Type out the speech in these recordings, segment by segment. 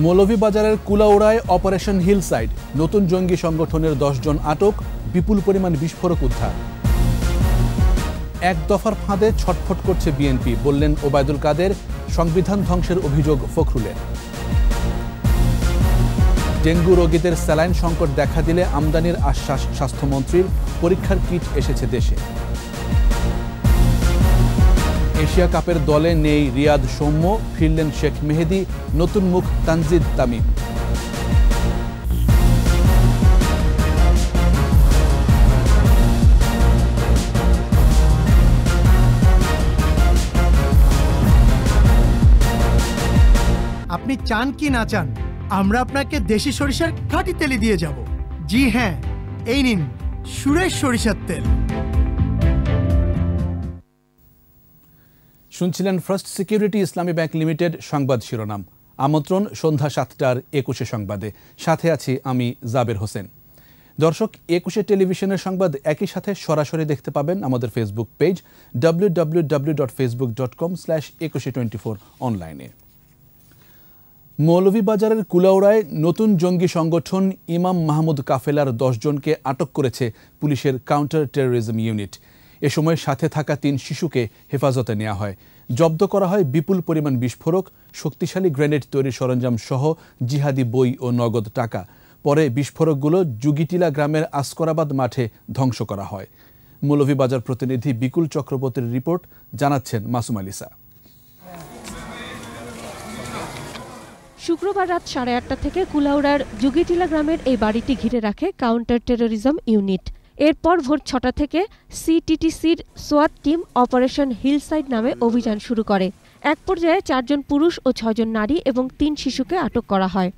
মৌলভীবাজারের কুলাউড়ায় operation hillside, নতুন জঙ্গি সংগঠনের 10 জন আটক, বিপুল পরিমাণ বিস্ফোরক উদ্ধার। এক দফার ফাঁদে ছটফট করছে বিএনপি, বললেন ওবায়দুল কাদের। সংবিধান ধ্বংসের অভিযোগ ফখরুলের। ডেঙ্গু রোগীদের স্যালাইন সংকট দেখা দিলে আমদানির আশ্বাস স্বাস্থ্যমন্ত্রীর, পরীক্ষার কিট এসেছে দেশে। এশিয়া কাপের দলে নেই রিয়াদ সৌম্য, ফিরলেন শেখ মেহেদী, নতুন মুখ তানজিদ তামিম। আপনি চান কি না চান, আমরা আপনাকে দেশি সরিষার খাঁটি তেল দিয়ে যাব। জি হ্যাঁ, এই নিন সুরেশ সরিষার তেল। শুনছিলেন ফার্স্ট সিকিউরিটি ইসলামী ব্যাংক লিমিটেড সংবাদ শিরোনাম। আমন্ত্রণ সন্ধ্যা 7টার 21 সংবাদে। সাথে আছি আমি জাবের হোসেন। দর্শক, 21 টেলিভিশনের সংবাদ একই সাথে সরাসরি দেখতে পাবেন আমাদের ফেসবুক পেজ www.facebook.com/2124 অনলাইনে। মৌলভীবাজারের কুলাউড়ায় নতুন জঙ্গি সংগঠন ইমাম মাহমুদ কাফেলার 10 জনকে আটক করেছে পুলিশের কাউন্টার টেরোরিজম ইউনিট। এ সময় সাথে থাকা 3 শিশুকে হেফাজতে নেওয়া হয়। জব্দ করা হয় বিপুল পরিমাণ বিস্ফোরক, শক্তিশালী গ্রেনেড তৈরির সরঞ্জাম সহ জিহাদি বই ও নগদ টাকা। পরে বিস্ফোরকগুলো জুগিটিলা গ্রামের আসকরাবাদ মাঠে ধ্বংস করা হয়। মৌলভীবাজার প্রতিনিধি বিকুল চক্রবর্তীর রিপোর্ট, জানাচ্ছেন মাসুম আলিসা। শুক্রবার রাত 8:30 থেকে কুলাউড়ার জুগিটিলা গ্রামের এই বাড়িটি ঘিরে রাখে কাউন্টার টেরোরিজম ইউনিট। এরপর ভোর 6টা থেকে সিটিটিসির সোয়াট টিম অপারেশন হিলসাইড নামে অভিযান শুরু করে। এক পর্যায়ে 4 জন পুরুষ ও 6 জন নারী এবং 3 শিশুকে আটক করা হয়।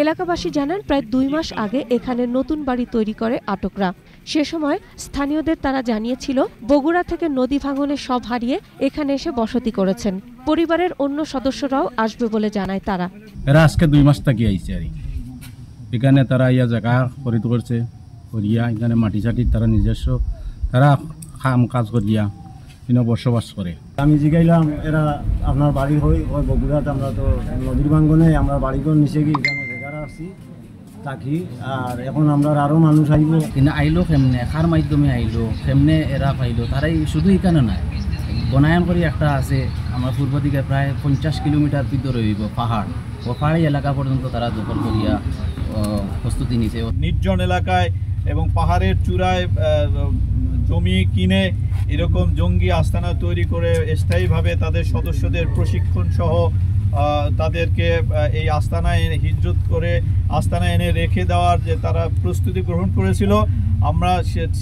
এলাকাবাসী জানান, প্রায় 2 মাস আগে এখানে নতুন বাড়ি তৈরি করে আটকরা। সে সময় স্থানীয়দের তারা জানিয়েছিল বগুড়া থেকে নদী ভাঙনে সব হারিয়ে এখানে এসে বসতি করেছেন। পরিবারের অন্য সদস্যরাও আসবে বলে জানায় তারা। এরা আজকে 2 মাস থেকে আইছে আর এখানে তারা ইয়া জায়গা খরিদ করছে, করিয়া এখানে মাটি চাটি তারা নিজস্ব তারা কাজ করিয়া বসবাস করে। আমি জিগাইলাম এরা আপনার বাড়ি হয় বগুড়াতে, আমরা তো নদীর ভাঙ্গনে আমরা বাড়িঘর নিচে গিয়ে এখানে জায়গা আসছি থাকি। আর এখন আমরা আরও মানুষ আইব, কিন্তু আইলো কেমনে, কার মাধ্যমে আইলো, কেমনে এরা পাইলো, তারাই শুধু এখানে নাই বনায়ন করে একটা আছে আমার পূর্ব দিকে প্রায় 50 কিলোমিটার ভিতরে রইব পাহাড়, ও পাহাড়ি এলাকা পর্যন্ত তারা দখল করিয়া প্রস্তুতি নিছে। নির্জন এলাকায় এবং পাহাড়ের চূড়ায় জমি কিনে এরকম জঙ্গি আস্তানা তৈরি করে স্থায়ীভাবে তাদের সদস্যদের প্রশিক্ষণ সহ তাদেরকে এই আস্তানায় হিজরত করে আস্তানায় এনে রেখে দেওয়ার যে তারা প্রস্তুতি গ্রহণ করেছিল, আমরা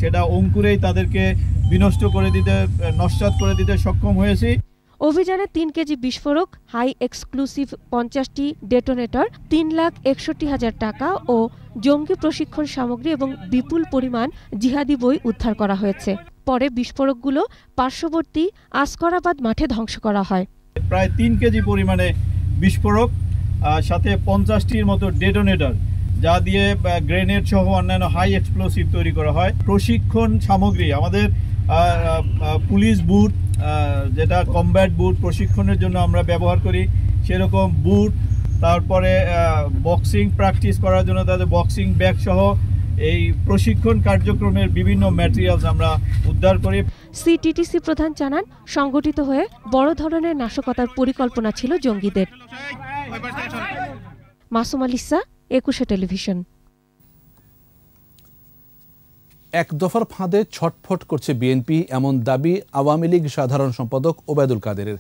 সেটা অঙ্কুরেই তাদেরকে বিনষ্ট করে দিতে, নস্যাৎ করে দিতে সক্ষম হয়েছি। অভিযানে 3 কেজি বিস্ফোরক, হাই এক্সক্লুসিভ 50টি ডেটোনেটর, 3,61,000 টাকা ও জঙ্গি প্রশিক্ষণ সামগ্রী এবং বিপুল পরিমাণ জিহাদি বই উদ্ধার করা হয়েছে। পরে বিস্ফোরকগুলো পার্শ্ববর্তী আসকরাবাদ মাঠে ধ্বংস করা হয়। প্রায় 3 কেজি পরিমাণে বিস্ফোরক, সাথে 50টির মতো ডেটোনেটর, যা দিয়ে গ্রেনেড সহ অন্যান্য হাই এক্সপ্লোসিভ তৈরি করা হয়। প্রশিক্ষণ সামগ্রী, আমাদের পুলিশ বুট, যেটা কমব্যাট বুট প্রশিক্ষণের জন্য আমরা ব্যবহার করি, সেরকম বুট, তারপরে বক্সিং প্র্যাকটিস করার জন্য তাদের বক্সিং ব্যাগ সহ এই প্রশিক্ষণ কার্যক্রমের বিভিন্ন ম্যাটেরিয়ালস আমরা উদ্ধার করি। সিটিটিসি প্রধান জানান, সংগঠিত হয়ে বড় ধরনের নাশকতার পরিকল্পনা ছিল জঙ্গিদের। মাসুম আলিসা, 21 টেলিভিশন। এক দফার ফাঁদে ছটফট করছে বিএনপি, এমন দাবি আওয়ামী লীগ সাধারণ সম্পাদক ওবায়দুল কাদেরের।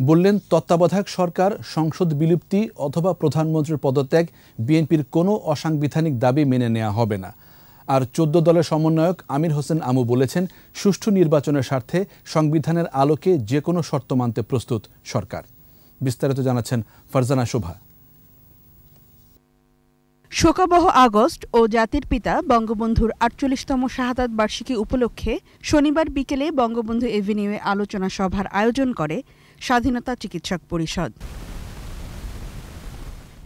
বললেন, তত্ত্বাবধায়ক সরকার, সংসদ বিলুপ্তি অথবা প্রধানমন্ত্রীর পদত্যাগ, বিএনপির কোনো অসাংবিধানিক দাবি মেনে নেওয়া হবে না। আর 14 দলের সমন্বয়ক আমির হোসেন আমু বলেছেন, সুষ্ঠু নির্বাচনের স্বার্থে সংবিধানের আলোকে যে কোনো শর্ত মানতে প্রস্তুত সরকার। বিস্তারিত জানাচ্ছেন ফারজানা শোভা। শোকাবহ আগস্ট ও জাতির পিতা বঙ্গবন্ধুর ৪৮তম শাহাদাত বার্ষিকী উপলক্ষে শনিবার বিকেলে বঙ্গবন্ধু এভিনিউয়ে আলোচনা সভার আয়োজন করে স্বাধীনতা চিকিৎসক পরিষদ।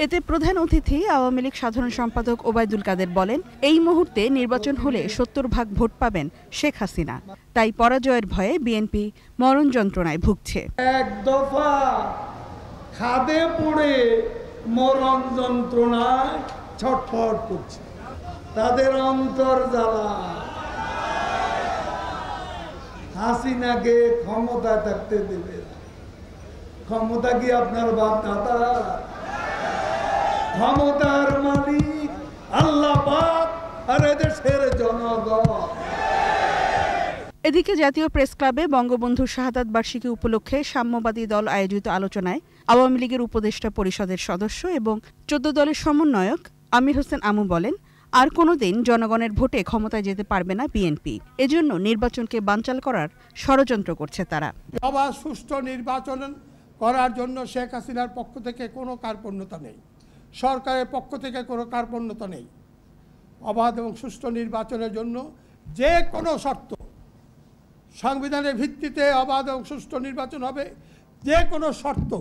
এতে প্রধান অতিথি আওয়ামী লীগ সাধারণ সম্পাদক ওবায়দুল কাদের বলেন, এই মুহূর্তে নির্বাচন হলে ৭০% ভোট পাবেন শেখ হাসিনা, তাই পরাজয়ের ভয়ে বিএনপি মরণ যন্ত্রণায় ভুগছে। এক দফা খাদে পড়ে মরণ যন্ত্রণায় ছটফট করছে, তাদের অন্তর জ্বালা। হাসিনাকে ক্ষমতা থাকতে দেবে, ক্ষমতা কি আপনার বাপ দাদা? ক্ষমতার মালিক আল্লাহ পাক আর এদেশের জনগণ। এদিকে জাতীয় প্রেস ক্লাবে বঙ্গবন্ধুর শাহাদাত বার্ষিকী উপলক্ষে সাম্যবাদী দল আয়োজিত আলোচনায় আওয়ামী লীগের উপদেষ্টা পরিষদের সদস্য এবং 14 দলের সমন্বয়ক আমির হোসেন আমু বলেন, আর কোনোদিন জনগণের ভোটে ক্ষমতায় যেতে পারবে না বিএনপি। এজন্য নির্বাচনকে বানচাল করার ষড়যন্ত্র করছে তারা। অবাধ সুষ্ঠু নির্বাচন করার জন্য শেখ হাসিনার পক্ষ থেকে কোনো কার্পণ্যতা নেই, সরকারের পক্ষ থেকে কোনো কার্পণ্যতা নেই। অবাধ এবং সুষ্ঠু নির্বাচনের জন্য যে কোনো শর্ত, সংবিধানের ভিত্তিতে অবাধ এবং সুষ্ঠু নির্বাচন হবে, যে কোনো শর্ত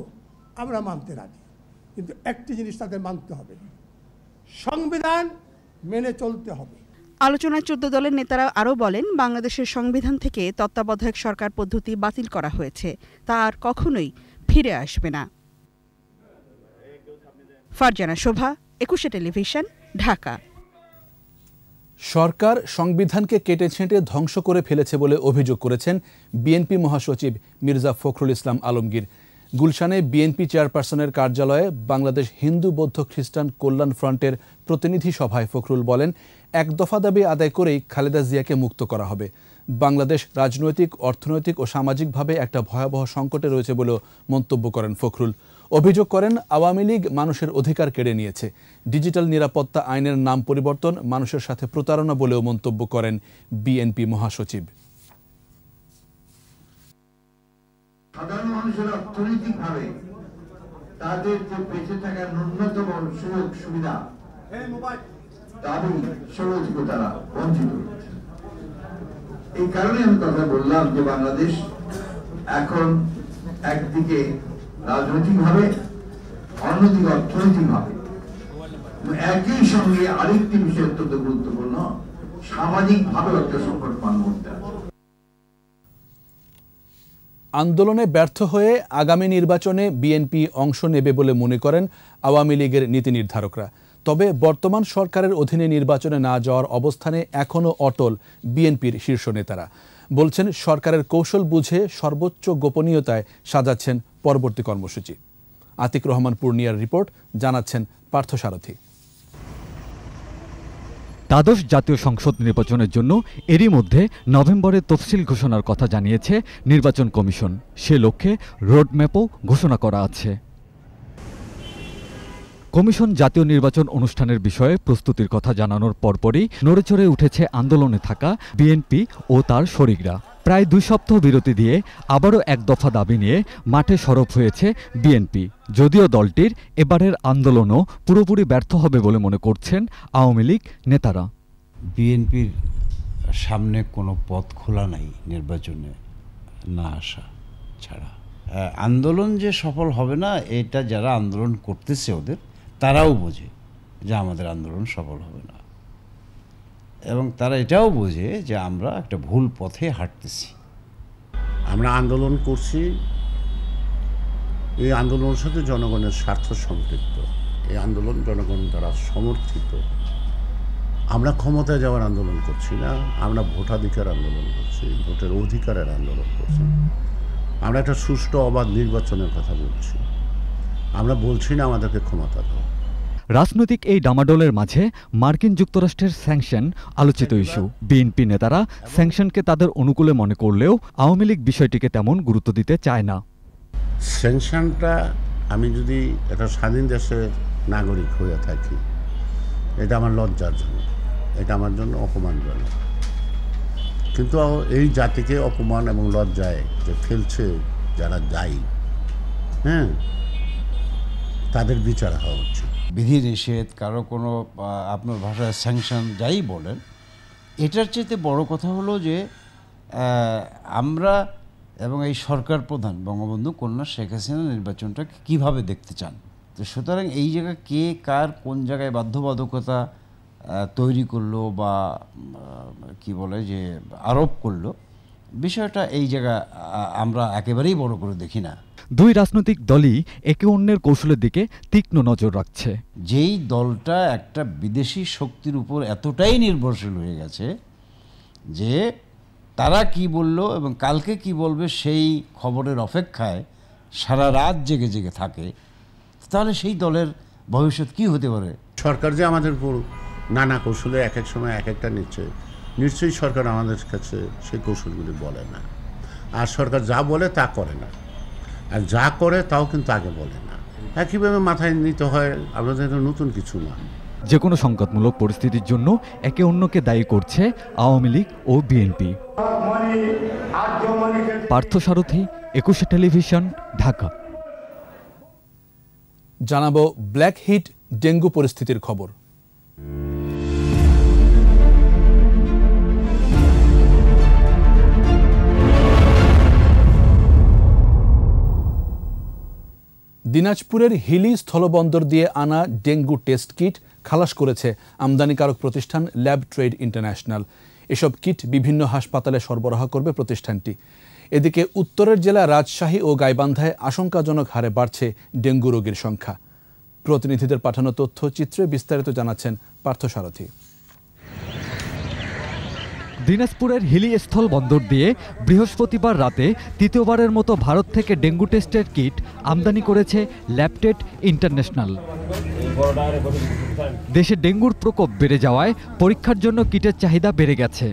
আমরা মানতে রাজি। কিন্তু একটি জিনিস তাদের মানতে হবে, সংবিধান মেনে চলতে হবে। আলোচনায় 14 দলের নেতারা আরও বলেন, বাংলাদেশের সংবিধান থেকে তত্ত্বাবধায়ক সরকার পদ্ধতি বাতিল করা হয়েছে, তা আর কখনোই ফিরে আসবে না। ফারজানা শোভা, 21 টেলিভিশন, ঢাকা। সরকার সংবিধানকে কেটে ছেঁটে ধ্বংস করে ফেলেছে বলে অভিযোগ করেছেন বিএনপি মহাসচিব মির্জা ফখরুল ইসলাম আলমগীর। গুলশানে বিএনপি চেয়ারপারসনের কার্যালয়ে বাংলাদেশ হিন্দু বৌদ্ধ খ্রিস্টান কল্যাণ ফ্রন্টের প্রতিনিধি সভায় ফখরুল বলেন, এক দফা দাবি আদায় করেই খালেদা জিয়াকে মুক্ত করা হবে। বাংলাদেশ রাজনৈতিক, অর্থনৈতিক ও সামাজিকভাবে একটা ভয়াবহ সংকটে রয়েছে বলেও মন্তব্য করেন ফখরুল। অভিযোগ করেন, আওয়ামী লীগ মানুষের অধিকার কেড়ে নিয়েছে। ডিজিটাল নিরাপত্তা আইনের নাম পরিবর্তন মানুষের সাথে প্রতারণা বলেও মন্তব্য করেন বিএনপি মহাসচিব। সাধারণ মানুষের অর্থনৈতিকভাবে তাদের যে বেঁচে থাকার ন্যূনতম সুযোগ সুবিধা তাদের সেগুলো থেকে তারা বঞ্চিত হচ্ছে। এই কারণে আমি কথা বললাম যে বাংলাদেশ এখন একদিকে রাজনৈতিকভাবে, অন্যদিকে অর্থনৈতিকভাবে, একই সঙ্গে আরেকটি বিষয় অত্যন্ত গুরুত্বপূর্ণ, সামাজিকভাবে একটা সংকটপূর্ণ মুহূর্তে আছে। আন্দোলনে ব্যর্থ হয়ে আগামী নির্বাচনে বিএনপি অংশ নেবে বলে মনে করেন আওয়ামী লীগের নীতি নির্ধারকরা। তবে বর্তমান সরকারের অধীনে নির্বাচনে না যাওয়ার অবস্থানে এখনও অটল বিএনপির শীর্ষ নেতারা। বলছেন, সরকারের কৌশল বুঝে সর্বোচ্চ গোপনীয়তায় সাজাচ্ছেন পরবর্তী কর্মসূচি। আতিক রহমান পূর্ণিয়ার রিপোর্ট, জানাচ্ছেন পার্থসারথী। দ্বাদশ জাতীয় সংসদ নির্বাচনের জন্য এরই মধ্যে নভেম্বরে তফসিল ঘোষণার কথা জানিয়েছে নির্বাচন কমিশন। সে লক্ষ্যে রোডম্যাপও ঘোষণা করা আছে। কমিশন জাতীয় নির্বাচন অনুষ্ঠানের বিষয়ে প্রস্তুতির কথা জানানোর পরপরই নড়েচড়ে উঠেছে আন্দোলনে থাকা বিএনপি ও তার শরিকরা। প্রায় 2 সপ্তাহ বিরতি দিয়ে আবারও এক দফা দাবি নিয়ে মাঠে সরব হয়েছে বিএনপি। যদিও দলটির এবারের আন্দোলনও পুরোপুরি ব্যর্থ হবে বলে মনে করছেন আওয়ামী লীগ নেতারা। বিএনপির সামনে কোনো পথ খোলা নাই নির্বাচনে না আসা ছাড়া। আন্দোলন যে সফল হবে না এটা যারা আন্দোলন করতেছে ওদের তারাও বোঝে যে আমাদের আন্দোলন সফল হবে না, এবং তারা এটাও বোঝে যে আমরা একটা ভুল পথে হাঁটতেছি। আমরা আন্দোলন করছি, এই আন্দোলনের সাথে জনগণের স্বার্থ সম্পৃক্ত, এই আন্দোলন জনগণ দ্বারা সমর্থিত। আমরা ক্ষমতায় যাওয়ার আন্দোলন করছি না, আমরা ভোটাধিকার আন্দোলন করছি, ভোটের অধিকারের আন্দোলন করছি। আমরা একটা সুষ্ঠু অবাধ নির্বাচনের কথা বলছি, আমরা বলছি না আমাদেরকে ক্ষমতা দাও। রাজনৈতিক এই ডামাডোলের মাঝে মার্কিন যুক্তরাষ্ট্রের স্যাংশন আলোচিত ইস্যু। বিএনপি নেতারা স্যাংশনকে তাদের অনুকূলে মনে করলেও আওয়ামী লীগ বিষয়টিকে তেমন গুরুত্ব দিতে চায় না। স্যাংশনটা, আমি যদি একটা স্বাধীন দেশের নাগরিক হয়ে থাকি, এটা আমার লজ্জাজনক, এটা আমার জন্য অপমানজনক। কিন্তু এই জাতিকে অপমান এবং লজ্জায় যে ফেলছে যারা দায়ী, তাদের বিচার হওয়া উচিত। বিধি নিষেধ, কারো কোনো আপনার ভাষায় স্যাংশন যাই বলেন, এটার চেয়ে বড় কথা হলো যে আমরা এবং এই সরকার প্রধান বঙ্গবন্ধু কন্যা শেখ হাসিনা নির্বাচনটাকে কীভাবে দেখতে চান। তো সুতরাং এই জায়গায় কে কার কোন জায়গায় বাধ্যবাধকতা তৈরি করলো বা কি বলে যে আরোপ করলো, বিষয়টা এই জায়গা আমরা একেবারেই বড় করে দেখি না। দুই রাজনৈতিক দলই একে অন্যের কৌশলের দিকে তীক্ষ্ণ নজর রাখছে। যেই দলটা একটা বিদেশি শক্তির উপর এতটাই নির্ভরশীল হয়ে গেছে যে তারা কি বলল এবং কালকে কি বলবে সেই খবরের অপেক্ষায় সারা রাত জেগে জেগে থাকে, তাহলে সেই দলের ভবিষ্যৎ কি হতে পারে? সরকার যে আমাদের উপর নানা কৌশলে এক এক সময় এক একটা নিচ্ছে, নিশ্চয়ই সরকার আমাদের কাছে সেই কৌশলগুলি বলে না, আর সরকার যা বলে তা করে না, আর যা করে তাও কিন্তু আগে বলে না। একইভাবে মাথায় নিতে হয়, আমাদের নতুন কিছু না। যে কোনো সংকটমূলক পরিস্থিতির জন্য একে অন্যকে দায়ী করছে আওয়ামী লীগ ও বিএনপি। পার্থসারথী, 21 টেলিভিশন, ঢাকা। জানাবো ব্ল্যাক হিট ডেঙ্গু পরিস্থিতির খবর। দিনাজপুরের হিলি স্থলবন্দর দিয়ে আনা ডেঙ্গু টেস্ট কিট খালাস করেছে আমদানিকারক প্রতিষ্ঠান ল্যাব ট্রেড ইন্টারন্যাশনাল। এসব কিট বিভিন্ন হাসপাতালে সরবরাহ করবে প্রতিষ্ঠানটি। এদিকে উত্তরের জেলা রাজশাহী ও গাইবান্ধায় আশঙ্কাজনক হারে বাড়ছে ডেঙ্গু রোগীর সংখ্যা। প্রতিনিধিদের পাঠানো তথ্যচিত্রে বিস্তারিত জানাচ্ছেন পার্থসারথী। দিনাজপুরের হিলি স্থল বন্দর দিয়ে বৃহস্পতিবার রাতে তৃতীয়বারের মতো ভারত থেকে ডেঙ্গু টেস্টের কিট আমদানি করেছে ল্যাবটেড ইন্টারন্যাশনাল। দেশে ডেঙ্গুর প্রকোপ বেড়ে যাওয়ায় পরীক্ষার জন্য কিটের চাহিদা বেড়ে গেছে।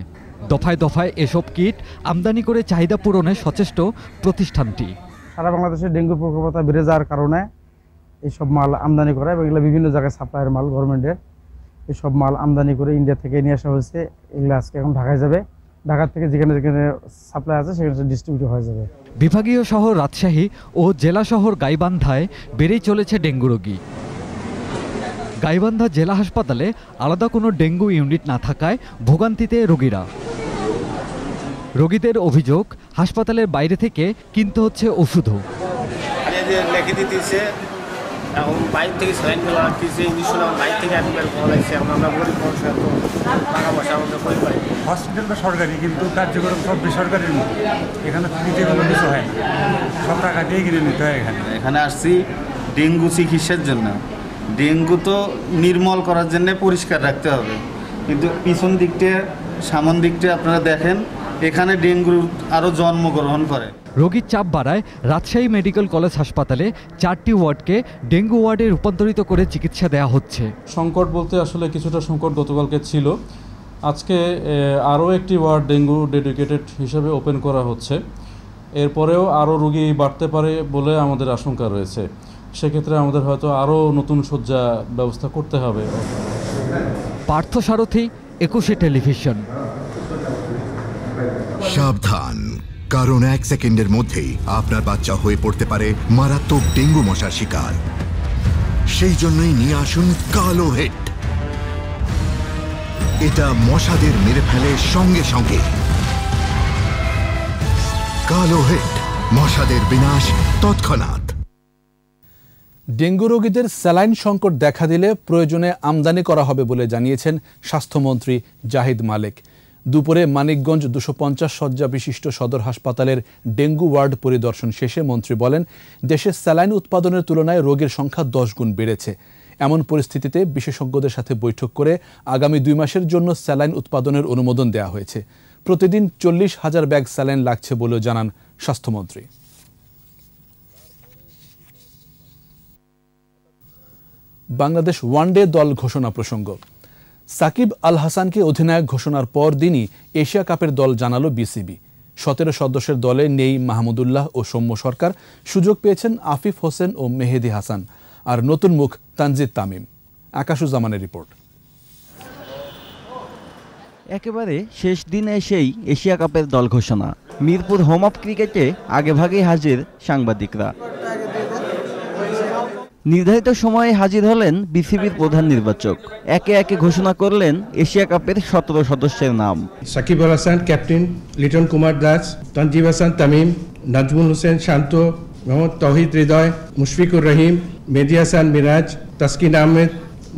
দফায় দফায় এসব কিট আমদানি করে চাহিদা পূরণে সচেষ্ট প্রতিষ্ঠানটি। সারা বাংলাদেশে ডেঙ্গুর প্রকোপতা বেড়ে যাওয়ার কারণে এইসব মাল আমদানি করা এবং এগুলো বিভিন্ন জায়গায় সাপ্লাইয়ের মাল, গভর্নমেন্টের এসব মাল আমদানি করে ইন্ডিয়া থেকে নিয়ে আসা হয়েছে। এগুলো আজকে এখন ঢাকায় যাবে, ঢাকা থেকে যেখানে যেখানে সাপ্লাই আছে সেখানে ডিস্ট্রিবিউট হয়ে যাবে। বিভাগীয় শহর রাজশাহী ও জেলা শহর গাইবান্ধায় বেড়েই চলেছে ডেঙ্গু রোগী। গাইবান্ধা জেলা হাসপাতালে আলাদা কোনো ডেঙ্গু ইউনিট না থাকায় ভোগান্তিতে রোগীরা। রোগীদের অভিযোগ, হাসপাতালের বাইরে থেকে কিনতে হচ্ছে ওষুধও। লিখে দিতেছে, এখন বাইরে থেকে স্যালাইন দেওয়া লাগতেছে, ইঞ্জেকশন বাইরে থেকে একবার ভালো লাগছে। এখন আমরা গরিব মানুষ, এত টাকা পয়সা আমাদের করে পাই। হসপিটালটা সরকারি, কিন্তু কার্যক্রম সব বেসরকারির মতো। এখানে ফ্রিতে কোনো কিছু হয় না, সব টাকা দিয়ে কিনে নিতে হয়। এখানে আসছি ডেঙ্গু চিকিৎসার জন্য। ডেঙ্গু তো নির্মল করার জন্য পরিষ্কার রাখতে হবে, কিন্তু পিছন দিকটা সামন দিকটা আপনারা দেখেন, এখানে ডেঙ্গু আরও জন্মগ্রহণ করে। রোগীর চাপ বাড়ায় রাজশাহী মেডিকেল কলেজ হাসপাতালে 4টি ওয়ার্ডকে ডেঙ্গু ওয়ার্ডে রূপান্তরিত করে চিকিৎসা দেওয়া হচ্ছে। সংকট বলতে আসলে কিছুটা সংকট গতকালকে ছিল, আজকে আরও একটি ওয়ার্ড ডেঙ্গু ডেডিকেটেড হিসেবে ওপেন করা হচ্ছে। এরপরেও আরও রোগী বাড়তে পারে বলে আমাদের আশঙ্কা রয়েছে। সেক্ষেত্রে আমাদের হয়তো আরও নতুন শয্যা ব্যবস্থা করতে হবে। পার্থসারথী, 21 টেলিভিশন। সাবধান, কারণ 1 সেকেন্ডের মধ্যেই আপনার বাচ্চা হয়ে পড়তে পারে মারাত্মক ডেঙ্গু মশার শিকার। সেই জন্যই নিয়ে আসুন কালো হিট। এটা মশাদের মেরে ফেলে সঙ্গে সঙ্গে। কালো হিট, মশাদের বিনাশ তৎক্ষণাৎ। ডেঙ্গু রোগীদের স্যালাইন সংকট দেখা দিলে প্রয়োজনে আমদানি করা হবে বলে জানিয়েছেন স্বাস্থ্যমন্ত্রী জাহিদ মালেক। দুপুরে মানিকগঞ্জ 250 শয্যা বিশিষ্ট সদর হাসপাতালের ডেঙ্গু ওয়ার্ড পরিদর্শন শেষে মন্ত্রী বলেন, দেশে স্যালাইন উৎপাদনের তুলনায় রোগীর সংখ্যা 10 গুণ বেড়েছে। এমন পরিস্থিতিতে বিশেষজ্ঞদের সাথে বৈঠক করে আগামী 2 মাসের জন্য স্যালাইন উৎপাদনের অনুমোদন দেওয়া হয়েছে। প্রতিদিন 40,000 ব্যাগ স্যালাইন লাগছে বলেও জানান স্বাস্থ্যমন্ত্রী। বাংলাদেশ ওয়ানডে দল ঘোষণা প্রসঙ্গ। সাকিব আল হাসানকে অধিনায়ক ঘোষণার পর দিনই এশিয়া কাপের দল জানালো বিসিবি। 17 সদস্যের দলে নেই মাহমুদুল্লাহ ও সৌম্য সরকার, সুযোগ পেয়েছেন আফিফ হোসেন ও মেহেদি হাসান, আর নতুন মুখ তানজিদ তামিম। আকাশুজ্জামানের রিপোর্ট। একেবারে শেষ দিনে এসেই এশিয়া কাপের দল ঘোষণা। মিরপুর হোম অফ ক্রিকেটে আগেভাগেই হাজির সাংবাদিকরা। নির্ধারিত সময়ে হাজির হলেন বিসিবির প্রধান নির্বাচক। একে একে ঘোষণা করলেন এশিয়া কাপের 17 সদস্যের নাম। সাকিব আল হাসান ক্যাপ্টেন, লিটন কুমার দাস, তানজিব হাসান তামিম, নাজমুল হোসেন শান্ত, মোহাম্মদ তৌহিদ হৃদয়, মুশফিকুর রহিম, মেহেদি হাসান মিরাজ, তাসকিন আহমেদ,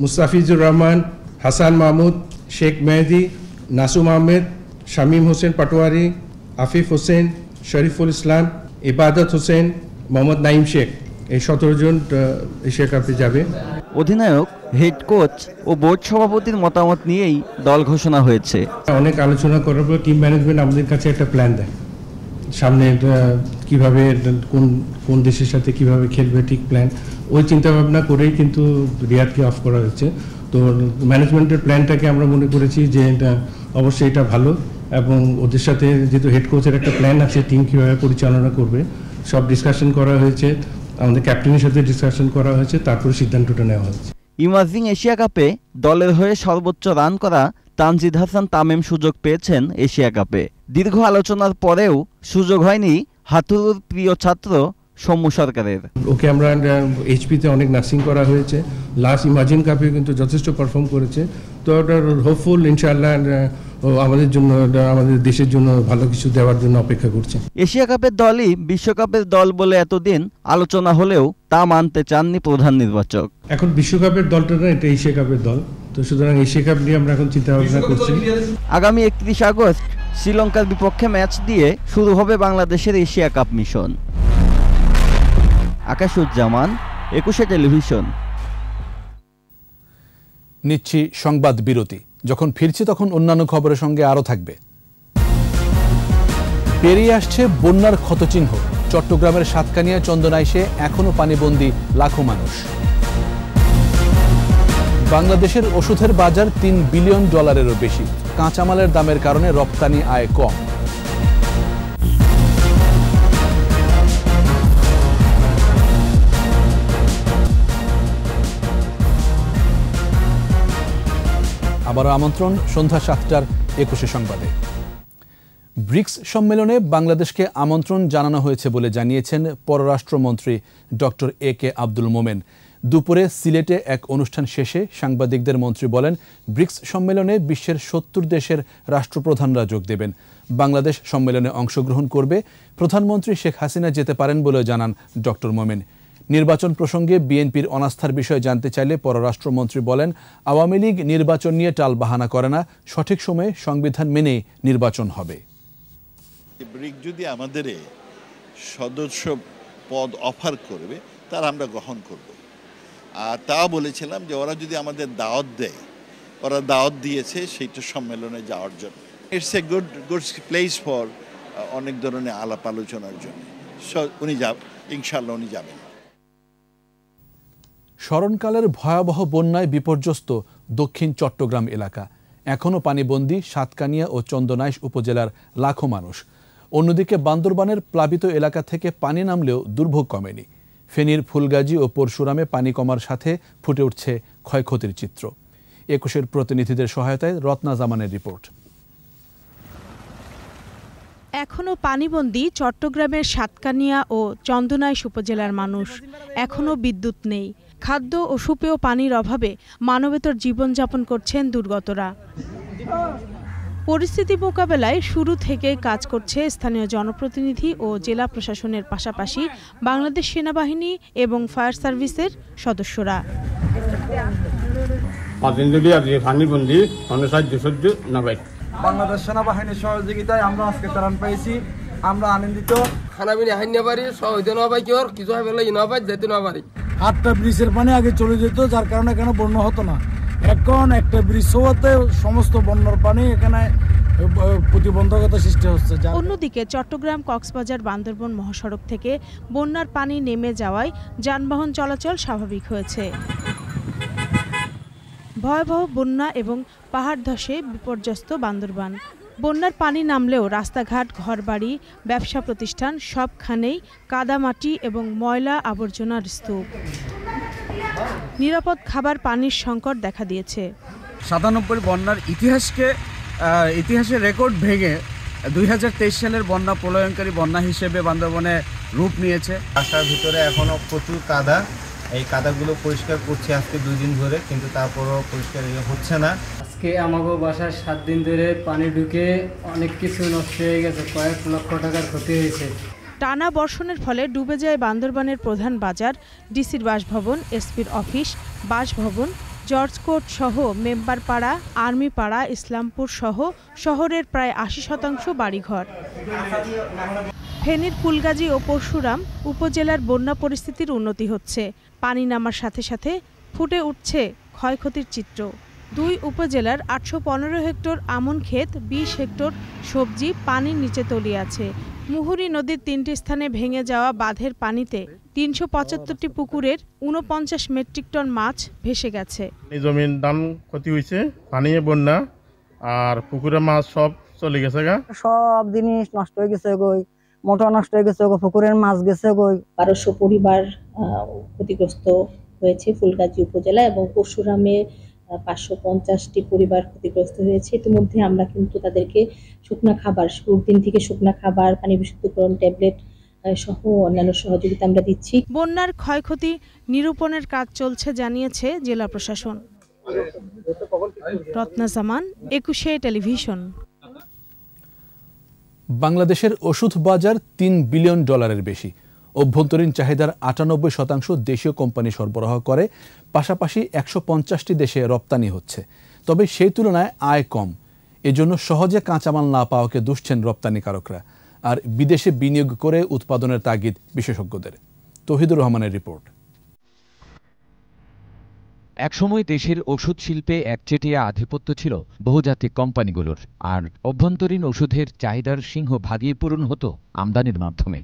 মুস্তাফিজুর রহমান, হাসান মাহমুদ, শেখ মেহেদি, নাসুম আহমেদ, শামীম হোসেন পাটোয়ারি, আফিফ হোসেন, শরীফুল ইসলাম, ইবাদত হোসেন, মোহাম্মদ নাইম শেখ, এই 17 জন এশিয়া কাপে যাবে। অধিনায়ক, হেড কোচ ও বোর্ড সভাপতির মতামত নিয়েই দল ঘোষণা হয়েছে। অনেক আলোচনা করার পর টিম ম্যানেজমেন্ট আমাদের কাছে একটা প্ল্যান দেয়, সামনে কিভাবে কোন দেশের সাথে কিভাবে খেলবে, ঠিক প্ল্যান। ওই চিন্তা ভাবনা করেই কিন্তু রিয়াদকে অফ করা হয়েছে। তো ম্যানেজমেন্টের প্ল্যানটাকে আমরা মনে করেছি যে অবশ্যই এটা ভালো, এবং ওদের সাথে যেহেতু হেড কোচের একটা প্ল্যান আছে টিম কীভাবে পরিচালনা করবে, সব ডিসকাশন করা হয়েছে, আমাদের ক্যাপ্টেনের সাথে ডিসকাশন করা হয়েছে, তারপরে সিদ্ধান্তটা নেওয়া হয়েছে। ইমার্জিং এশিয়া কাপে দলের হয়ে সর্বোচ্চ রান করা তানজিদ হাসান তামিম সুযোগ পেয়েছেন এশিয়া কাপে। দীর্ঘ আলোচনার পরেও সুযোগ হয়নি হাতুরুর প্রিয় ছাত্র সৌম্য সরকারের। ওকে আমরা এইচপিতে অনেক নার্সিং করা হয়েছে, লাস্ট ইমার্জিং কাপে কিন্তু যথেষ্ট পারফর্ম করেছে। তো ওটা হোপফুল, ইনশাআল্লাহ আমাদের জন্য, আমাদের দেশের জন্য ভালো কিছু দেওয়ার জন্য অপেক্ষা করছে। এশিয়া কাপের দলই বিশ্বকাপের দল বলে এতদিন আলোচনা হলেও তা মানতে চাননি প্রধান নির্বাচক। এখন বিশ্বকাপের দলটা না, এটা এশিয়া কাপের দল, তো সুতরাং এশিয়া কাপ নিয়ে আমরা এখন চিন্তা ভাবনা করছি। আগামী 31 আগস্ট শ্রীলঙ্কার বিপক্ষে ম্যাচ দিয়ে শুরু হবে বাংলাদেশের এশিয়া কাপ মিশন। আকাশুজ্জামান, 21 টেলিভিশন। নিচ্ছি সংবাদ বিরতি। যখন ফিরছি তখন অন্যান্য খবরের সঙ্গে আরও থাকবে। পেরিয়ে আসছে বন্যার ক্ষতচিহ্ন। চট্টগ্রামের সাতকানিয়া চন্দনাইশে এখনও পানিবন্দী লাখো মানুষ। বাংলাদেশের ওষুধের বাজার $3 বিলিয়নেরও বেশি। কাঁচামালের দামের কারণে রপ্তানি আয় কম। আবারও আমন্ত্রণ সন্ধ্যা 7টার 21 সংবাদে। ব্রিক্স সম্মেলনে বাংলাদেশকে আমন্ত্রণ জানানো হয়েছে বলে জানিয়েছেন পররাষ্ট্রমন্ত্রী ডক্টর এ.কে. আব্দুল মোমেন। দুপুরে সিলেটে এক অনুষ্ঠান শেষে সাংবাদিকদের মন্ত্রী বলেন, ব্রিক্স সম্মেলনে বিশ্বের 70 দেশের রাষ্ট্রপ্রধানরা যোগ দেবেন। বাংলাদেশ সম্মেলনে অংশগ্রহণ করবে। প্রধানমন্ত্রী শেখ হাসিনা যেতে পারেন বলেও জানান ডক্টর মোমেন। নির্বাচন প্রসঙ্গে বিএনপির অনাস্থার বিষয়ে জানতে চাইলে পররাষ্ট্রমন্ত্রী বলেন, আওয়ামী লীগ নির্বাচন নিয়ে টালবাহানা করে না, সঠিক সময়ে সংবিধান মেনে নির্বাচন হবে। ব্রিক যদি আমাদের সদস্য পদ অফার করবে তার আমরা গ্রহণ করব। আর তা বলেছিলাম যে ওরা যদি আমাদের দাওয়াত দেয়, ওরা দাওয়াত দিয়েছে সেইটা সম্মেলনে যাওয়ার জন্য। It's a good place for অনেক ধরনের আলাপ আলোচনার জন্য। উনি ইনশাল্লাহ উনি যাবেন। স্মরণকালের ভয়াবহ বন্যায় বিপর্যস্ত দক্ষিণ চট্টগ্রাম এলাকা। এখনও পানিবন্দী সাতকানিয়া ও চন্দনাইশ উপজেলার লাখো মানুষ। অন্যদিকে বান্দরবানের প্লাবিত এলাকা থেকে পানি নামলেও দুর্ভোগ কমেনি। ফেনীর ফুলগাজী ও পরশুরামে পানি কমার সাথে ফুটে উঠছে ক্ষয়ক্ষতির চিত্র। 21 প্রতিনিধিদের সহায়তায় রত্না জামানের রিপোর্ট। এখনও পানিবন্দী চট্টগ্রামের সাতকানিয়া ও চন্দনাইশ উপজেলার মানুষ। এখনও বিদ্যুৎ নেই। খাদ্য ও সুপেয় পানির অভাবে মানবেতর জীবনযাপন করছেন দুর্গতরা। পরিস্থিতি মোকাবেলায় শুরু থেকে কাজ করছে স্থানীয় জনপ্রতিনিধি ও জেলা প্রশাসনের পাশাপাশি বাংলাদেশ সেনাবাহিনী এবং ফায়ার সার্ভিসের সদস্যরা। বাংলাদেশ সেনাবাহিনীর সহযোগিতায় আমরা আজকে ত্রাণ পেয়েছি, আমরা আনন্দিত। আটটা ব্রিজের পানি আগে চলে যেত, যার কারণে এখানে বন্যা হতো না। এখন একটা ব্রিজ হওয়াতে সমস্ত বন্যার পানি এখানে প্রতিবন্ধকতা সৃষ্টি হচ্ছে। অন্যদিকে চট্টগ্রাম কক্সবাজার বান্দরবান মহাসড়ক থেকে বন্যার পানি নেমে যাওয়ায় যানবাহন চলাচল স্বাভাবিক হয়েছে। ভয়াবহ বন্যা এবং পাহাড় ধসে বিপর্যস্ত বান্দরবান। বন্যার পানি নামলেও রাস্তাঘাট, ঘরবাড়ি, ব্যবসা প্রতিষ্ঠান সবখানেই কাদামাটি এবং ময়লা আবর্জনার স্তূপ। নিরাপদ খাবার পানির সংকট দেখা দিয়েছে। 97 বন্যার ইতিহাসের রেকর্ড ভেঙে 2023 সালের বন্যা প্রলয়ঙ্কারী বন্যা হিসেবে বান্দরবনে রূপ নিয়েছে। রাস্তার ভিতরে এখনো প্রচুর কাদা, এই কাদাগুলো পরিষ্কার করছে আজকে 2 দিন ধরে, কিন্তু তারপরও পরিষ্কার হচ্ছে না। আজকে আমাগো বাসায় 7 দিন ধরে পানি ঢুকে অনেক কিছু নষ্ট হয়ে গেছে, কয়েক লক্ষ টাকার ক্ষতি হয়েছে। টানা বর্ষণের ফলে ডুবে যায় বান্দরবানের প্রধান বাজার, ডিসির বাসভবন, এসপির অফিস, বাসভবন, জর্জ কোর্ট সহ মেম্বারপাড়া, আর্মিপাড়া, ইসলামপুর সহ শহরের প্রায় ৮০% বাড়িঘর। ফেনীর ফুলগাজী ও পরশুরাম উপজেলার বন্যা পরিস্থিতির উন্নতি হচ্ছে। পানি নামার সাথে সাথে ফুটে উঠছে ক্ষয়ক্ষতির চিত্র। দুই উপজেলার ৮১৫ হেক্টর আমন ক্ষেত, ২০ হেক্টর সবজি পানির নিচে তলিয়ে আছে। মুহুরী নদীর ৩টি স্থানে ভেঙে যাওয়া বাঁধের পানিতে ৩৭৫টি পুকুরের ৪৯ মেট্রিক টন মাছ ভেসে গেছে। জমির ধান ক্ষতি হয়েছে, পানি বন্যা, আর পুকুরের মাছ সব চলে গেছে। সব জিনিস নষ্ট হয়ে গেছে, মোটর নষ্ট হয়ে গেছে, পুকুরের মাছ গেছে। ১২০০ পরিবার ক্ষতিগ্রস্ত হয়েছে ফুলগাজী উপজেলা, এবং পরশুরামে ৫৫০টি পরিবার ক্ষতিগ্রস্ত হয়েছে। ইতিমধ্যে আমরা কিন্তু তাদেরকে শুকনা খাবার, শুরুর দিন থেকে শুকনা খাবার, পানি বিশুদ্ধকরণ ট্যাবলেট সহ অন্যান্য সহযোগিতা আমরা দিচ্ছি। বন্যার ক্ষয়ক্ষতি নিরূপণের কাজ চলছে জানিয়েছে জেলা প্রশাসন। রত্না জামান, ২১শে টেলিভিশন। বাংলাদেশের ওষুধ বাজার $3 বিলিয়ন বেশি। অভ্যন্তরীণ চাহিদার ৯৮% দেশীয় কোম্পানি সরবরাহ করে, পাশাপাশি ১৫০টি দেশে রপ্তানি হচ্ছে। তবে সেই তুলনায় আয় কম। এজন্য সহজে কাঁচামাল না পাওয়াকে দুষছেন রপ্তানিকারকরা, আর বিদেশে বিনিয়োগ করে উৎপাদনের তাগিদ বিশেষজ্ঞদের। তৌহিদুর রহমানের রিপোর্ট। একসময় দেশের ওষুধ শিল্পে একচেটিয়া আধিপত্য ছিল বহুজাতিক কোম্পানিগুলোর, আর অভ্যন্তরীণ ওষুধের চাহিদার সিংহভাগই পূরণ হতো আমদানির মাধ্যমে।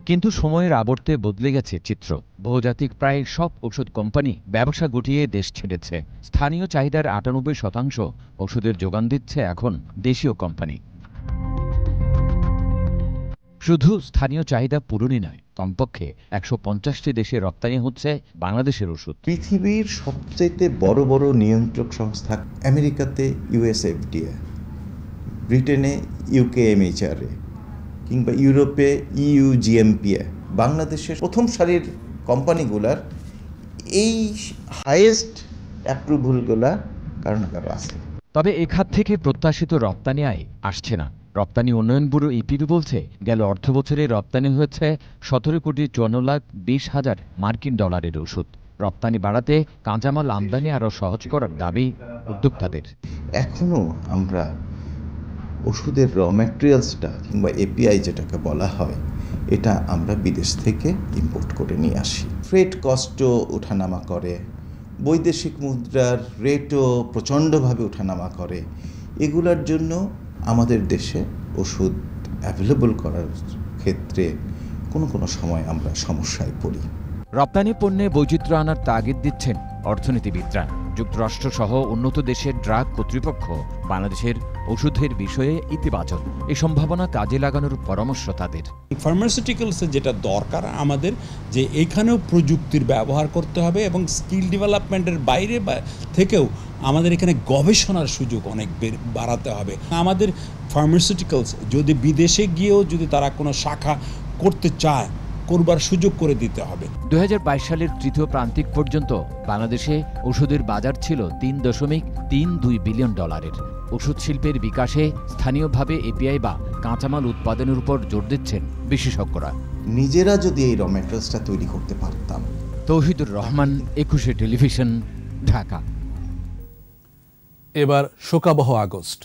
কিন্তু সময়ের আবর্তে বদলে গেছে চিত্র। বহুজাতিক প্রায় সব ওষুধ কোম্পানি ব্যবসা গুটিয়ে দেশ ছেড়েছে। স্থানীয় চাহিদার ৯৮% ওষুধের যোগান দিচ্ছে এখন দেশীয় কোম্পানি। শুধু স্থানীয় চাহিদা পূরণই নয়, কমপক্ষে ১৫০টি দেশে রপ্তানি হচ্ছে বাংলাদেশের ওষুধ। পৃথিবীর সবচেয়ে বড় বড় নিয়ন্ত্রক সংস্থা আমেরিকাতে ইউএসএফডিএ, ব্রিটেনে ইউকেএমএইচআরএ, কিংবা ইউরোপে ইউজিএমপিএ, বাংলাদেশের প্রথম সারির কোম্পানিগুলার এই হাইয়েস্ট অ্যাপ্রুভালগুলা কারণ আছে। তবে এ খাত থেকে প্রত্যাশিত রপ্তানি আয় আসছে না। রপ্তানি উন্নয়ন ব্যুরো ইপিবি বলছে, গেল অর্থবছরে রপ্তানি হয়েছে ১৭,৫৪,২০,০০০ মার্কিন ডলারের ওষুধ। রপ্তানি বাড়াতে কাঁচামাল আমদানি আরও সহজ করার দাবি উদ্যোক্তাদের। এখনও আমরা ওষুধের র ম্যাটেরিয়ালসটা কিংবা এপিআই যেটাকে বলা হয়, এটা আমরা বিদেশ থেকে ইম্পোর্ট করে নিয়ে আসি। ফ্রেট কস্টও ওঠানামা করে, বৈদেশিক মুদ্রার রেটও প্রচণ্ডভাবে ওঠানামা করে। এগুলোর জন্য আমাদের দেশে ওষুধ অ্যাভেলেবল করার ক্ষেত্রে কোনো সময় আমরা সমস্যায় পড়ি। রপ্তানি পণ্যে বৈচিত্র্য আনার তাগিদ দিচ্ছেন অর্থনীতিবিদরা। যুক্তরাষ্ট্রসহ উন্নত দেশের ড্রাগ কর্তৃপক্ষ বাংলাদেশের ওষুধের বিষয়ে ইতিবাচক। এই সম্ভাবনা কাজে লাগানোর পরামর্শ তাদের। ফার্মাসিউটিক্যালসে যেটা দরকার আমাদের, যে এখানেও প্রযুক্তির ব্যবহার করতে হবে, এবং স্কিল ডেভেলপমেন্টের বাইরে থেকেও আমাদের এখানে গবেষণার সুযোগ অনেক বাড়াতে হবে। আমাদের ফার্মাসিউটিক্যালস যদি বিদেশে গিয়েও যদি তারা কোনো শাখা করতে চায়, করবার সুযোগ করে দিতে হবে। ২০২২ সালের তৃতীয় প্রান্তিক পর্যন্ত বাংলাদেশে ওষুধের বাজার ছিল $৩.৩২ বিলিয়ন। ওষুধ শিল্পের বিকাশে স্থানীয়ভাবে এপিআই বা কাঁচামাল উৎপাদনের উপর জোর দিচ্ছেন বিশেষজ্ঞরা। নিজেরা যদি এই র ম্যাটেরিয়ালসটা তৈরি করতে পারতাম। তৌহিদুর রহমান, ২১শে টেলিভিশন, ঢাকা। এবার শোকাবহ আগস্ট।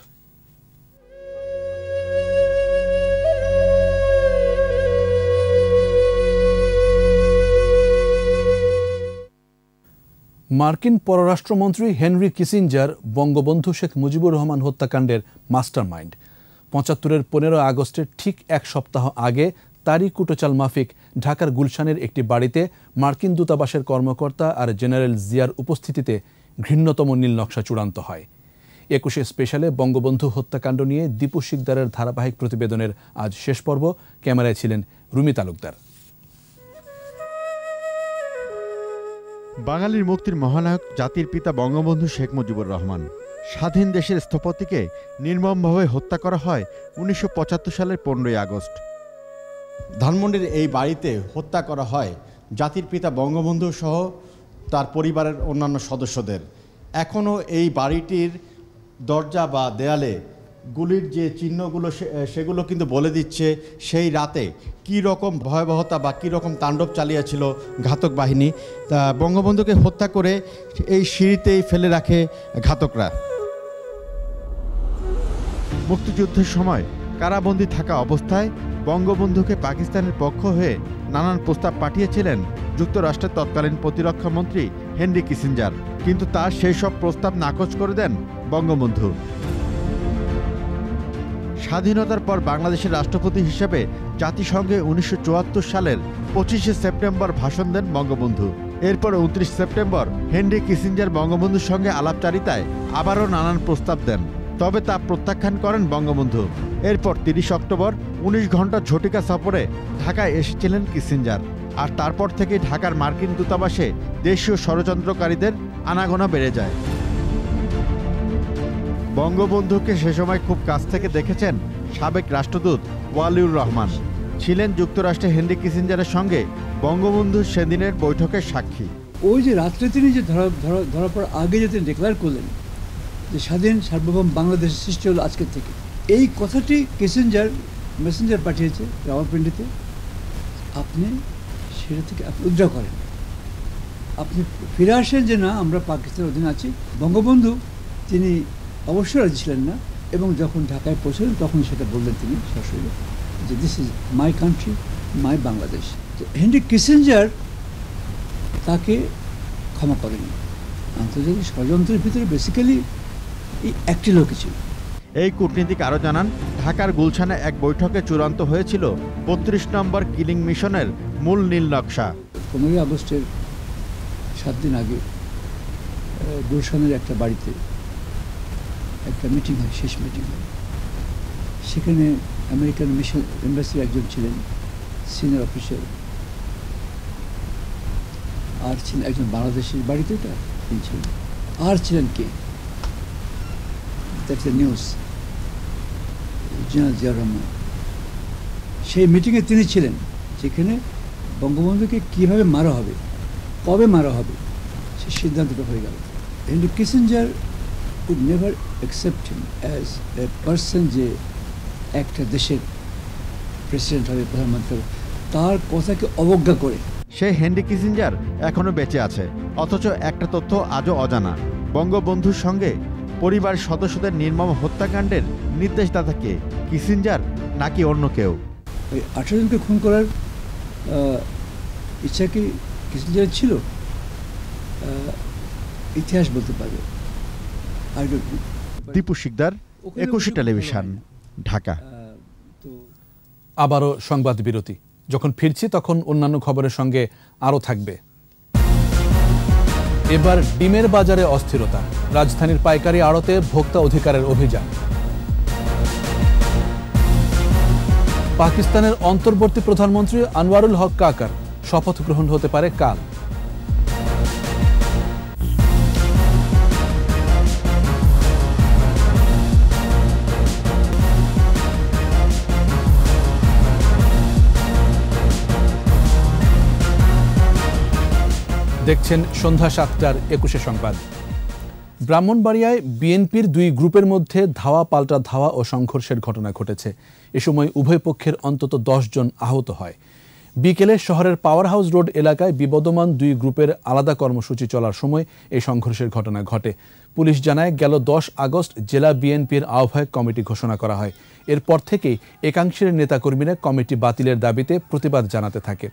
মার্কিন পররাষ্ট্রমন্ত্রী হেনরি কিসিঞ্জার বঙ্গবন্ধু শেখ মুজিবুর রহমান হত্যাকাণ্ডের মাস্টারমাইন্ড। ৭৫-এর ১৫ আগস্টের ঠিক এক সপ্তাহ আগে তারই কুটোচাল মাফিক ঢাকার গুলশানের একটি বাড়িতে মার্কিন দূতাবাসের কর্মকর্তা আর জেনারেল জিয়ার উপস্থিতিতে ঘৃণ্যতম নীল নকশা চূড়ান্ত হয়। ২১শে স্পেশালে বঙ্গবন্ধু হত্যাকাণ্ড নিয়ে দীপু শিকদারের ধারাবাহিক প্রতিবেদনের আজ শেষ পর্ব। ক্যামেরায় ছিলেন রুমি তালুকদার। বাঙালির মুক্তির মহানায়ক জাতির পিতা বঙ্গবন্ধু শেখ মুজিবুর রহমান। স্বাধীন দেশের স্থপতিকে নির্মমভাবে হত্যা করা হয় ১৯৭৫ সালের ১৫ই আগস্ট। ধানমন্ডির এই বাড়িতে হত্যা করা হয় জাতির পিতা বঙ্গবন্ধু সহ তার পরিবারের অন্যান্য সদস্যদের। এখনও এই বাড়িটির দরজা বা দেয়ালে গুলির যে চিহ্নগুলো সেগুলো কিন্তু বলে দিচ্ছে সেই রাতে কী রকম ভয়াবহতা বা কী রকম তাণ্ডব চালিয়েছিল ঘাতক বাহিনী। তা বঙ্গবন্ধুকে হত্যা করে এই সিঁড়িতেই ফেলে রাখে ঘাতকরা। মুক্তিযুদ্ধের সময় কারাবন্দী থাকা অবস্থায় বঙ্গবন্ধুকে পাকিস্তানের পক্ষ হয়ে নানান প্রস্তাব পাঠিয়েছিলেন যুক্তরাষ্ট্রের তৎকালীন প্রতিরক্ষা মন্ত্রী হেনরি কিসিঞ্জার, কিন্তু তার সেই সব প্রস্তাব নাকচ করে দেন বঙ্গবন্ধু। স্বাধীনতার পর বাংলাদেশের রাষ্ট্রপতি হিসেবে জাতিসংঘে 1974 সালের 25শে সেপ্টেম্বর ভাষণ দেন বঙ্গবন্ধু। এরপর 29 সেপ্টেম্বর হেনরি কিসিঞ্জার বঙ্গবন্ধুর সঙ্গে আলাপচারিতায় আবারও নানান প্রস্তাব দেন, তবে তা প্রত্যাখ্যান করেন বঙ্গবন্ধু। এরপর 30 অক্টোবর 19 ঘন্টা ঝটিকা সফরে ঢাকায় এসেছিলেন কিসিঞ্জার, আর তারপর থেকেই ঢাকার মার্কিন দূতাবাসে দেশীয় ষড়যন্ত্রকারীদের আনাগোনা বেড়ে যায়। বঙ্গবন্ধুকে সে সময় খুব কাছ থেকে দেখেছেন সাবেক রাষ্ট্রদূত ওয়ালিউর রহমান, ছিলেন যুক্তরাষ্ট্রে হেনরি কিসিঞ্জারের সঙ্গে বঙ্গবন্ধুর সেদিনের বৈঠকের সাক্ষী। ওই যে রাত্রে তিনি যে ধরা পড়ার আগে যে তিনি ডিক্লেয়ার করলেন যে স্বাধীন সার্বভৌম বাংলাদেশের সৃষ্টি হলো আজকের থেকে, এই কথাটি কিসিঞ্জার মেসেঞ্জার পাঠিয়েছে রাওয়ালপিন্ডিতে। আপনি সেটা থেকে আপনি উদ্ধার করেন, আপনি ফিরে আসেন যে না আমরা পাকিস্তানের অধীনে আছি। বঙ্গবন্ধু তিনি অবশ্যই রাজি ছিলেন না, এবং যখন ঢাকায় পৌঁছলেন তখন সেটা বললেন তিনি সরাসরি যে দিস ইজ মাই কান্ট্রি, মাই বাংলাদেশ। তো হেনরি কিসিঞ্জার তাকে ক্ষমা করেনি। আন্তর্জাতিক ষড়যন্ত্রের ভিতরে বেসিক্যালি এই একটি লোকই ছিল। এই কূটনীতিক আরও জানান, ঢাকার গুলশানে এক বৈঠকে চূড়ান্ত হয়েছিল 32 নম্বর কিলিং মিশনের মূল নীল নকশা। 15 আগস্টের 7 দিন আগে গুলশানের একটা বাড়িতে একটা মিটিং হয়, শেষ মিটিং হয়। সেখানে আমেরিকান মিশন এম্বাসির একজন ছিলেন সিনিয়র অফিসার, আর ছিলেন একজন বাংলাদেশের বাড়িতে তিনি ছিলেন, আর ছিলেন কে that's a news general Ziaur Rahman. সেই মিটিংয়ে তিনি ছিলেন, যেখানে বঙ্গবন্ধুকে কীভাবে মারা হবে, কবে মারা হবে, সে সিদ্ধান্তটা হয়ে গেল। Henry Kissinger would never accept him as a person যে একটা দেশের প্রেসিডেন্ট হবে, প্রধানমন্ত্রী হবে, তার কথাকে অবজ্ঞা করে। সেই হেনরি কিসিঞ্জার এখনও বেঁচে আছে, অথচ একটা তথ্য আজও অজানা। বঙ্গবন্ধুর সঙ্গে পরিবার সদস্যদের নির্মম হত্যাকাণ্ডের নির্দেশদাতা কে, কিসিঞ্জার নাকি অন্য কেউ? ওই 18 জনকে খুন করার ইচ্ছা কি কিসিঞ্জার ছিল? ইতিহাস বলতে পারবে। দীপু শিকদার, 21 টেলিভিশন, ঢাকা। আবারও সংবাদ বিরতি। যখন ফিরছি তখন অন্যান্য খবরের সঙ্গে আরও থাকবে। এবার ডিমের বাজারে অস্থিরতা, রাজধানীর পাইকারি আড়তে ভোক্তা অধিকারের অভিযান। পাকিস্তানের অন্তর্বর্তী প্রধানমন্ত্রী আনোয়ারুল হক কাকার শপথ গ্রহণ হতে পারে কাল। দেখছেন সন্ধ্যা 7টার 21 সংবাদ। ব্রাহ্মণবাড়িয়ায় বিএনপির দুই গ্রুপের মধ্যে ধাওয়া পাল্টা ধাওয়া ও সংঘর্ষের ঘটনা ঘটেছে। এ সময় উভয় পক্ষের অন্তত 10 জন আহত হয়। বিকেলে শহরের পাওয়ার হাউস রোড এলাকায় বিবদমান দুই গ্রুপের আলাদা কর্মসূচি চলার সময় এই সংঘর্ষের ঘটনা ঘটে। পুলিশ জানায়, গেল 10 আগস্ট জেলা বিএনপির আহ্বায়ক কমিটি ঘোষণা করা হয়। এরপর থেকেই একাংশের নেতাকর্মীরা কমিটি বাতিলের দাবিতে প্রতিবাদ জানাতে থাকে।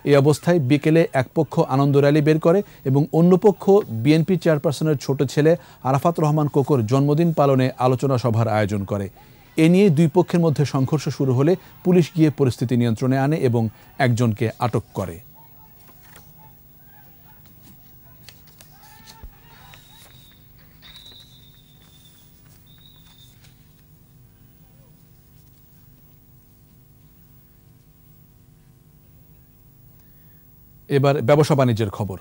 এই অবস্থায় বিকেলে এক পক্ষ আনন্দ র্যালি বের করে এবং অন্য পক্ষ বিএনপি চেয়ারপারসনের ছোট ছেলে আরাফাত রহমান কোকোর জন্মদিন পালনে আলোচনা সভার আয়োজন করে। এ নিয়ে দুই পক্ষের মধ্যে সংঘর্ষ শুরু হলে পুলিশ গিয়ে পরিস্থিতি নিয়ন্ত্রণে আনে এবং একজনকে আটক করে। এবার ব্যবসা বাণিজ্যের খবর।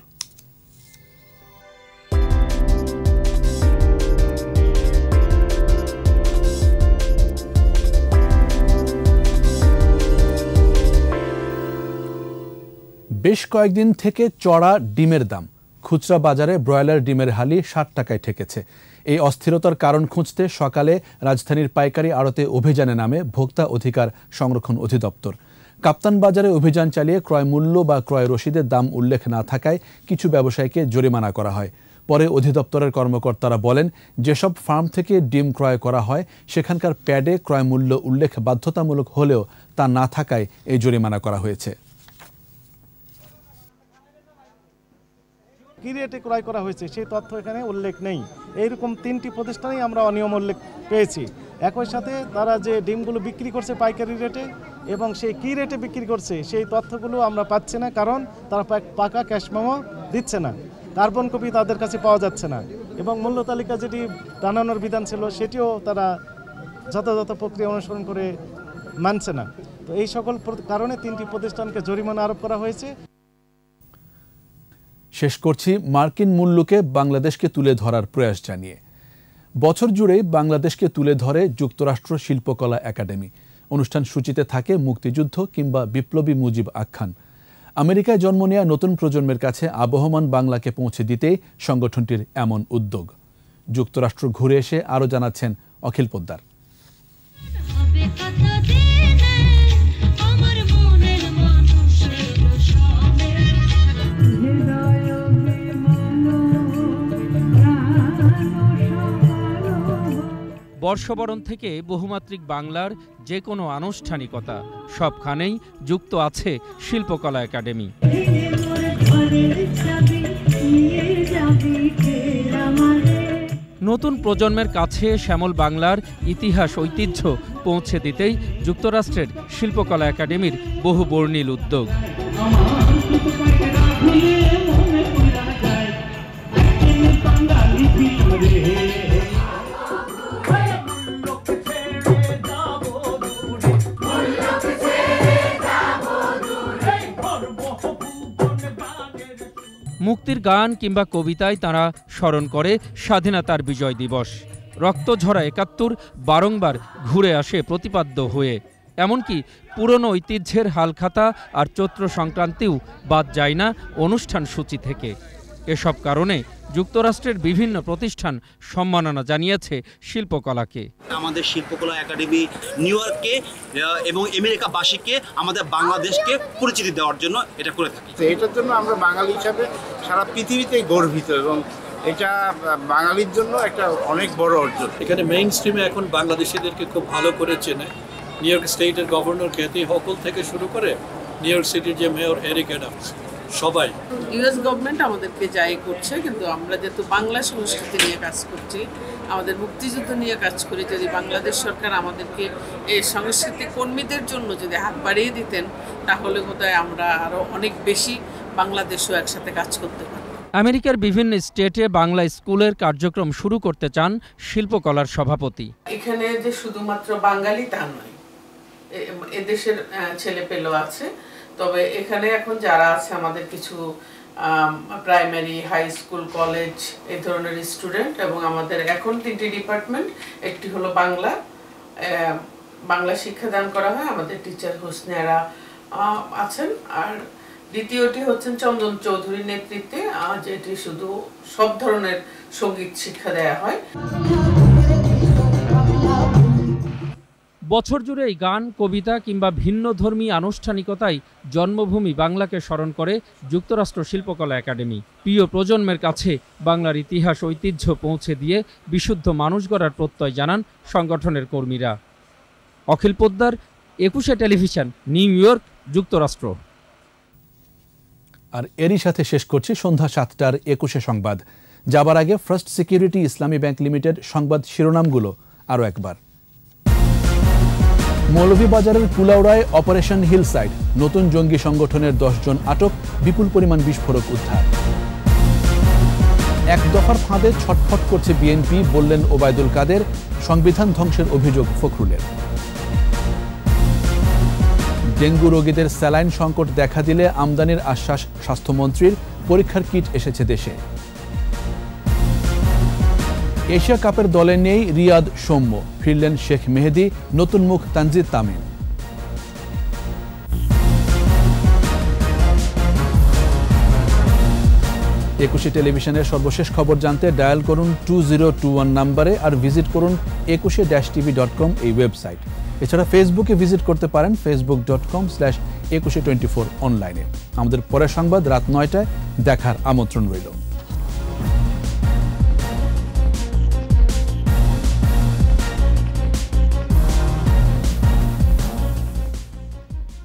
বেশ কয়েকদিন থেকে চড়া ডিমের দাম। খুচরা বাজারে ব্রয়লার ডিমের হালি ৬০ টাকায় ঠেকেছে। এই অস্থিরতার কারণ খুঁজতে সকালে রাজধানীর পাইকারি আড়তে অভিযানে নামে ভোক্তা অধিকার সংরক্ষণ অধিদপ্তর। কাপ্তান বাজারে অভিযান চালিয়ে ক্রয় মূল্য বা ক্রয় রসিদের দাম উল্লেখ না থাকায় কিছু ব্যবসায়ীকে জরিমানা করা হয়। পরে অধিদপ্তরের কর্মকর্তারা বলেন, যেসব ফার্ম থেকে ডিম ক্রয় করা হয় সেখানকার প্যাডে ক্রয় মূল্য উল্লেখ বাধ্যতামূলক হলেও তা না থাকায় এই জরিমানা করা হয়েছে। কি রেটে ক্রয় করা হয়েছে সেই তথ্য এখানে উল্লেখ নেই। এইরকম 3টি প্রতিষ্ঠানেই আমরা অনিয়ম উল্লেখ পেয়েছি। একই সাথে তারা যে ডিমগুলো বিক্রি করছে পাইকারি রেটে এবং সেই কী রেটে বিক্রি করছে সেই তথ্যগুলো আমরা পাচ্ছি না, কারণ তারা পাকা ক্যাশ মেমো দিচ্ছে না, কার্বন কপি তাদের কাছে পাওয়া যাচ্ছে না এবং মূল্য তালিকা যেটি টানানোর বিধান ছিল সেটিও তারা যথাযথ প্রক্রিয়া অনুসরণ করে মানছে না। তো এই সকল কারণে 3টি প্রতিষ্ঠানকে জরিমানা আরোপ করা হয়েছে। শেষ করছি মার্কিন মূল্যকে বাংলাদেশকে তুলে ধরার প্রয়াস জানিয়ে। বছর জুড়েই বাংলাদেশকে তুলে ধরে যুক্তরাষ্ট্র শিল্পকলা একাডেমি। অনুষ্ঠান সূচিতে থাকে মুক্তিযুদ্ধ কিংবা বিপ্লবী মুজিব আখ্যান। আমেরিকায় জন্ম নেওয়া নতুন প্রজন্মের কাছে আবহমান বাংলাকে পৌঁছে দিতেই সংগঠনটির এমন উদ্যোগ। যুক্তরাষ্ট্র ঘুরে এসে আরও জানাচ্ছেন অখিল পোদ্দার। বর্ষবরণ থেকে বহুমাত্রিক বাংলার যে কোনো আনুষ্ঠানিকতা সবখানেই যুক্ত আছে শিল্পকলা একাডেমি। নতুন প্রজন্মের কাছে শ্যামল বাংলার ইতিহাস ঐতিহ্য পৌঁছে দিতেই যুক্তরাষ্ট্রের শিল্পকলা একাডেমির বহু বর্ণিল উদ্যোগ। মুক্তির গান কিংবা কবিতায় তারা স্মরণ করে স্বাধীনতার বিজয় দিবস। রক্তঝরা ৭১ বারংবার ঘুরে আসে প্রতিপাদ্য হয়ে। এমনকি পুরনো ঐতিহ্যের হালখাতা আর চৈত্র সংক্রান্তিও বাদ যায় না অনুষ্ঠান সূচি থেকে। এসব কারণে যুক্তরাষ্ট্রের বিভিন্ন প্রতিষ্ঠান সম্মাননা জানিয়েছে শিল্পকলাকে। আমাদের শিল্পকলা একাডেমি নিউ ইয়র্ককে এবং আমেরিকাবাসীকে আমাদের বাংলাদেশকে পরিচিতি দেওয়ার জন্য এটা করে থাকি। এটার জন্য আমরা বাঙালি হিসাবে সারা পৃথিবীতেই গর্বিত এবং এটা বাঙালির জন্য একটা অনেক বড় অর্জন। এখানে মেইন স্ট্রিমে এখন বাংলাদেশিদেরকে খুব ভালো করে চেনে। নিউ ইয়র্ক স্টেটের গভর্নর ক্যাথি হকল থেকে শুরু করে নিউ ইয়র্ক সিটির যে মেয়র এরিক অ্যাডামস সবাই। ইউএস গভর্নমেন্ট আমাদেরকে যাই করছে, কিন্তু আমরা যেহেতু বাংলা সংস্কৃতি নিয়ে কাজ করছি, আমাদের মুক্তিযুদ্ধ নিয়ে কাজ করি, যদি বাংলাদেশ সরকার আমাদেরকে এই সংস্কৃতি কর্মীদের জন্য যদি হাত বাড়িয়ে দিতেন তাহলে বোধহয় আমরা আরও অনেক বেশি বাংলাদেশও একসাথে কাজ করতে পারি। আমেরিকার বিভিন্ন স্টেটে বাংলা স্কুলের কার্যক্রম শুরু করতে চান শিল্পকলার সভাপতি। এখানে যে শুধুমাত্র বাঙালি তা নয়, এদেশের ছেলেপেলেও আছে। তবে এখানে এখন যারা আছে আমাদের কিছু প্রাইমারি, হাই স্কুল, কলেজ এই ধরনের স্টুডেন্ট, এবং আমাদের এখন 3টি ডিপার্টমেন্ট। একটি হলো বাংলা শিক্ষাদান করা হয়, আমাদের টিচার হোসনেরা আছেন। আর দ্বিতীয়টি হচ্ছেন চন্দন চৌধুরীর নেতৃত্বে, যেটি শুধু সব ধরনের সঙ্গীত শিক্ষা দেয়া হয়। বছর জুড়ে এই গান, কবিতা কিংবা ভিন্নধর্মী আনুষ্ঠানিকতায় জন্মভূমি বাংলাকে স্মরণ করে যুক্তরাষ্ট্র শিল্পকলা একাডেমি। প্রিয় প্রজন্মের কাছে বাংলার ইতিহাস ঐতিহ্য পৌঁছে দিয়ে বিশুদ্ধ মানুষ গড়ার প্রত্যয় জানান সংগঠনের কর্মীরা। অখিল পোদ্দার, 21 টেলিভিশন, নিউ ইয়র্ক, যুক্তরাষ্ট্র। আর এরই সাথে শেষ করছি সন্ধ্যা 7টার 21 সংবাদ। যাবার আগে ফার্স্ট সিকিউরিটি ইসলামী ব্যাংক লিমিটেড সংবাদ শিরোনামগুলো আরও একবার। মৌলভীবাজারের কুলাউড়ায় অপারেশন হিলসাইড, নতুন জঙ্গি সংগঠনের 10 জন আটক, বিপুল পরিমাণ বিস্ফোরক উদ্ধার। এক দফার ফাঁদে ছটফট করছে বিএনপি, বললেন ওবায়দুল কাদের। সংবিধান ধ্বংসের অভিযোগ ফখরুলের। ডেঙ্গু রোগীদের স্যালাইন সংকট দেখা দিলে আমদানির আশ্বাস স্বাস্থ্যমন্ত্রীর, পরীক্ষার কিট এসেছে দেশে। এশিয়া কাপের দলে নেই রিয়াদ সৌম্য, ফিরলেন শেখ মেহেদী, নতুন মুখ তানজিদ তামিম। একুশে টেলিভিশনের সর্বশেষ খবর জানতে ডায়াল করুন 2021 নম্বরে আর ভিজিট করুন ekushe-tv.com এই ওয়েবসাইট। এছাড়া ফেসবুকে ভিজিট করতে পারেন facebook.com/ekushe24 অনলাইনে। আমাদের পরের সংবাদ রাত 9টায় দেখার আমন্ত্রণ রইল।